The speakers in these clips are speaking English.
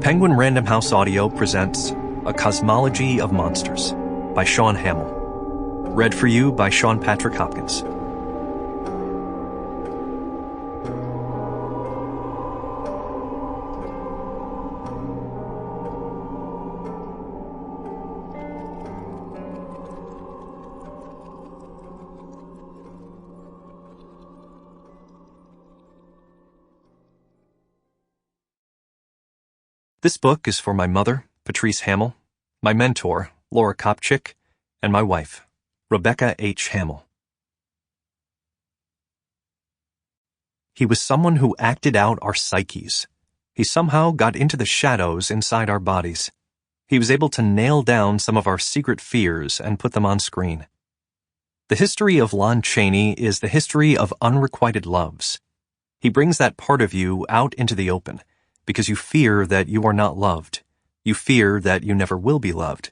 Penguin Random House Audio presents A Cosmology of Monsters by Shaun Hamill. Read for you by Sean Patrick Hopkins. This book is for my mother, Patrice Hamill, my mentor, Laura Kopchick, and my wife, Rebecca H. Hamill. He was someone who acted out our psyches. He somehow got into the shadows inside our bodies. He was able to nail down some of our secret fears and put them on screen. The history of Lon Chaney is the history of unrequited loves. He brings that part of you out into the open, because you fear that you are not loved. You fear that you never will be loved.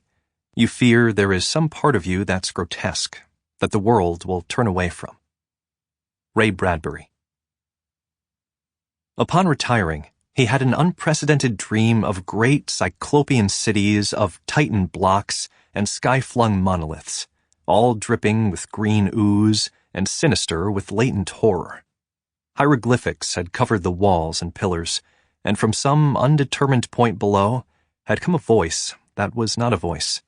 You fear there is some part of you that's grotesque, that the world will turn away from. Ray Bradbury. Upon retiring, he had an unprecedented dream of great cyclopean cities of Titan blocks and sky-flung monoliths, all dripping with green ooze and sinister with latent horror. Hieroglyphics had covered the walls and pillars, and from some undetermined point below had come a voice that was not a voice,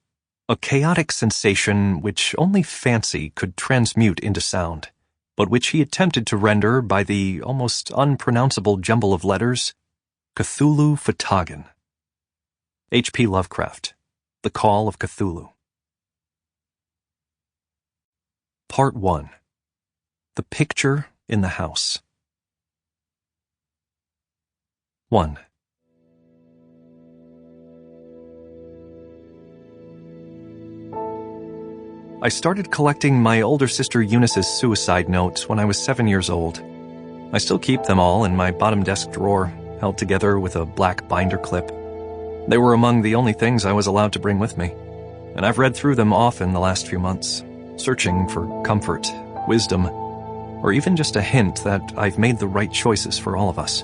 a chaotic sensation which only fancy could transmute into sound, but which he attempted to render by the almost unpronounceable jumble of letters, Cthulhu Fhtagn. H.P. Lovecraft, The Call of Cthulhu. Part 1. The Picture in the House. 1. I started collecting my older sister Eunice's suicide notes when I was 7 years old. I still keep them all in my bottom desk drawer, held together with a black binder clip. They were among the only things I was allowed to bring with me, and I've read through them often the last few months, searching for comfort, wisdom, or even just a hint that I've made the right choices for all of us.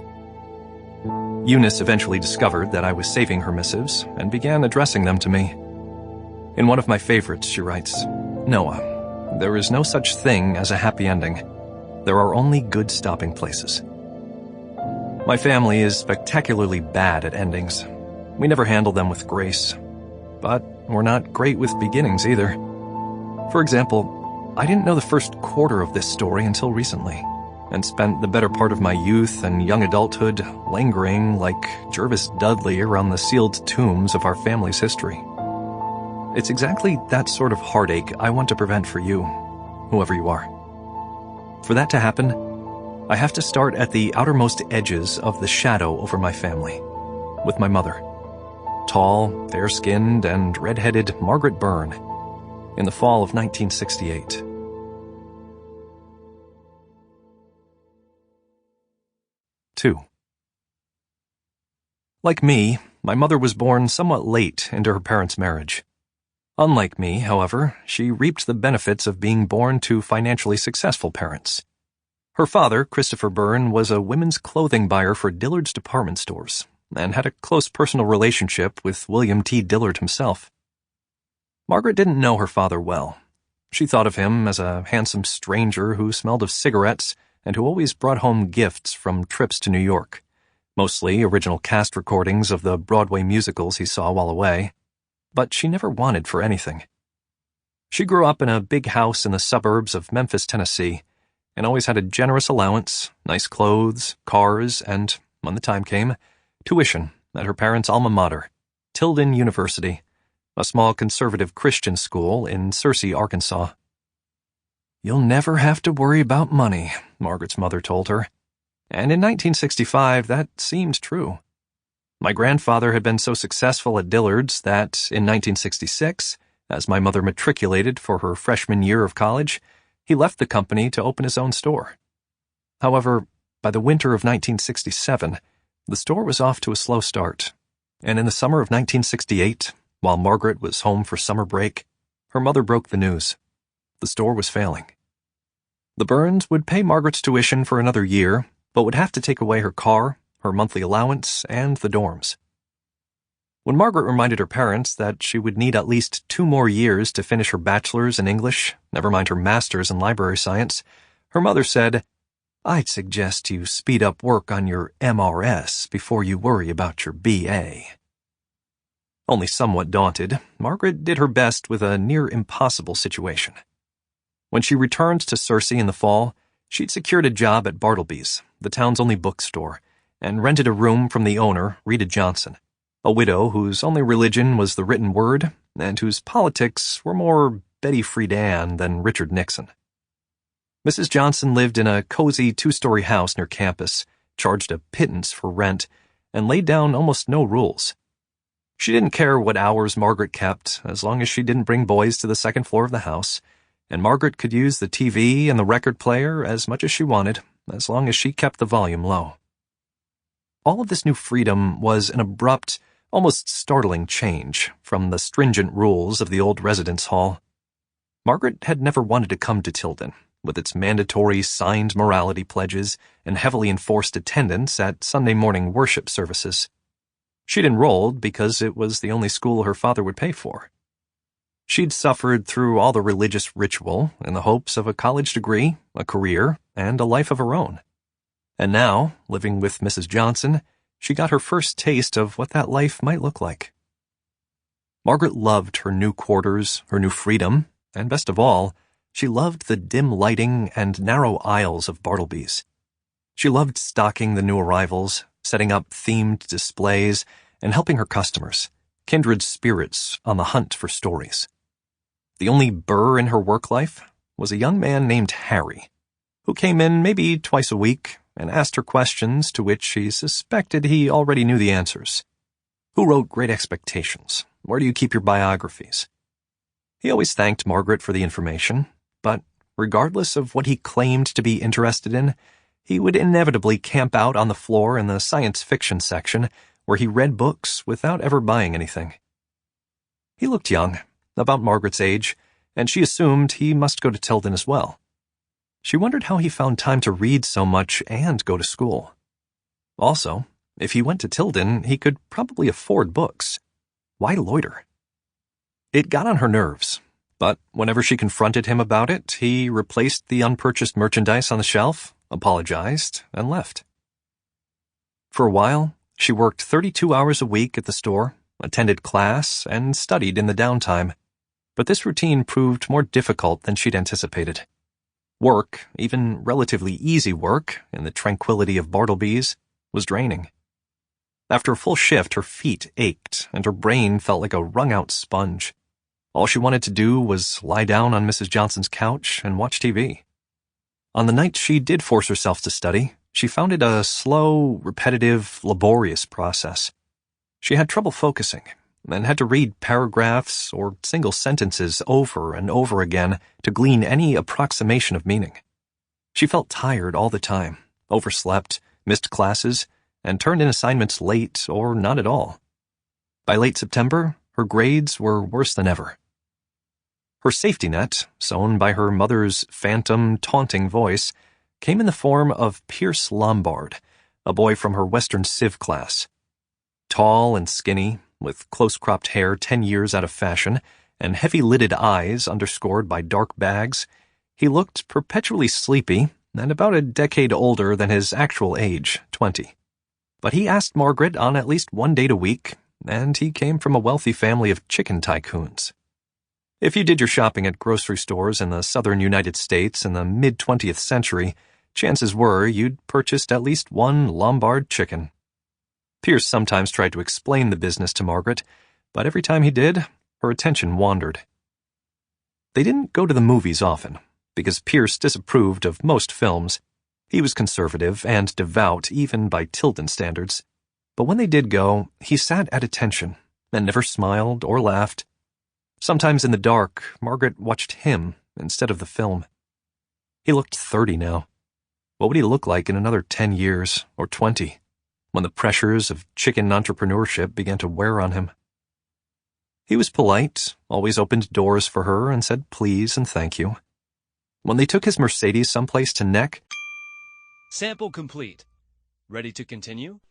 Eunice eventually discovered that I was saving her missives and began addressing them to me. In one of my favorites, she writes, "Noah, there is no such thing as a happy ending. There are only good stopping places." My family is spectacularly bad at endings. We never handle them with grace. But we're not great with beginnings either. For example, I didn't know the first quarter of this story until recently, and spent the better part of my youth and young adulthood lingering like Jervis Dudley around the sealed tombs of our family's history. It's exactly that sort of heartache I want to prevent for you, whoever you are. For that to happen, I have to start at the outermost edges of the shadow over my family, with my mother, tall, fair-skinned, and red-headed Margaret Byrne, in the fall of 1968. 2. Like me, my mother was born somewhat late into her parents' marriage. Unlike me, however, she reaped the benefits of being born to financially successful parents. Her father, Christopher Byrne, was a women's clothing buyer for Dillard's department stores and had a close personal relationship with William T. Dillard himself. Margaret didn't know her father well. She thought of him as a handsome stranger who smelled of cigarettes and who always brought home gifts from trips to New York, mostly original cast recordings of the Broadway musicals he saw while away, but she never wanted for anything. She grew up in a big house in the suburbs of Memphis, Tennessee, and always had a generous allowance, nice clothes, cars, and, when the time came, tuition at her parents' alma mater, Tilden University, a small conservative Christian school in Searcy, Arkansas. "You'll never have to worry about money," Margaret's mother told her. And in 1965, that seemed true. My grandfather had been so successful at Dillard's that, in 1966, as my mother matriculated for her freshman year of college, he left the company to open his own store. However, by the winter of 1967, the store was off to a slow start, and in the summer of 1968, while Margaret was home for summer break, her mother broke the news. The store was failing. The Byrnes would pay Margaret's tuition for another year, but would have to take away her car, her monthly allowance, and the dorms. When Margaret reminded her parents that she would need at least 2 more years to finish her bachelor's in English, never mind her master's in library science, her mother said, "I'd suggest you speed up work on your MRS before you worry about your BA." Only somewhat daunted, Margaret did her best with a near impossible situation. When she returned to Cersei in the fall, she'd secured a job at Bartleby's, the town's only bookstore, and rented a room from the owner, Rita Johnson, a widow whose only religion was the written word and whose politics were more Betty Friedan than Richard Nixon. Mrs. Johnson lived in a cozy 2-story house near campus, charged a pittance for rent, and laid down almost no rules. She didn't care what hours Margaret kept, as long as she didn't bring boys to the second floor of the house, and Margaret could use the TV and the record player as much as she wanted, as long as she kept the volume low. All of this new freedom was an abrupt, almost startling change from the stringent rules of the old residence hall. Margaret had never wanted to come to Tilden, with its mandatory signed morality pledges and heavily enforced attendance at Sunday morning worship services. She'd enrolled because it was the only school her father would pay for. She'd suffered through all the religious ritual in the hopes of a college degree, a career, and a life of her own. And now, living with Mrs. Johnson, she got her first taste of what that life might look like. Margaret loved her new quarters, her new freedom, and best of all, she loved the dim lighting and narrow aisles of Bartleby's. She loved stocking the new arrivals, setting up themed displays, and helping her customers, kindred spirits on the hunt for stories. The only burr in her work life was a young man named Harry, who came in maybe twice a week and asked her questions to which she suspected he already knew the answers. Who wrote Great Expectations? Where do you keep your biographies? He always thanked Margaret for the information, but regardless of what he claimed to be interested in, he would inevitably camp out on the floor in the science fiction section where he read books without ever buying anything. He looked young, about Margaret's age, and she assumed he must go to Tilden as well. She wondered how he found time to read so much and go to school. Also, if he went to Tilden, he could probably afford books. Why loiter? It got on her nerves, but whenever she confronted him about it, he replaced the unpurchased merchandise on the shelf, apologized, and left. For a while, she worked 32 hours a week at the store, attended class, and studied in the downtime. But this routine proved more difficult than she'd anticipated. Work, even relatively easy work, in the tranquility of Bartleby's, was draining. After a full shift, her feet ached, and her brain felt like a wrung-out sponge. All she wanted to do was lie down on Mrs. Johnson's couch and watch TV. On the nights she did force herself to study, she found it a slow, repetitive, laborious process. She had trouble focusing, and had to read paragraphs or single sentences over and over again to glean any approximation of meaning. She felt tired all the time, overslept, missed classes, and turned in assignments late or not at all. By late September, her grades were worse than ever. Her safety net, sown by her mother's phantom, taunting voice, came in the form of Pierce Lombard, a boy from her Western Civ class. Tall and skinny, with close-cropped hair 10 years out of fashion, and heavy-lidded eyes underscored by dark bags, he looked perpetually sleepy and about a decade older than his actual age, 20. But he asked Margaret on at least one date a week, and he came from a wealthy family of chicken tycoons. If you did your shopping at grocery stores in the southern United States in the mid-20th century, chances were you'd purchased at least one Lombard chicken. Pierce sometimes tried to explain the business to Margaret, but every time he did, her attention wandered. They didn't go to the movies often, because Pierce disapproved of most films. He was conservative and devout even by Tilden standards. But when they did go, he sat at attention and never smiled or laughed. Sometimes in the dark, Margaret watched him instead of the film. He looked 30 now. What would he look like in another 10 years or 20, when the pressures of chicken entrepreneurship began to wear on him? He was polite, always opened doors for her and said please and thank you. When they took his Mercedes someplace to neck, Sample complete. Ready to continue?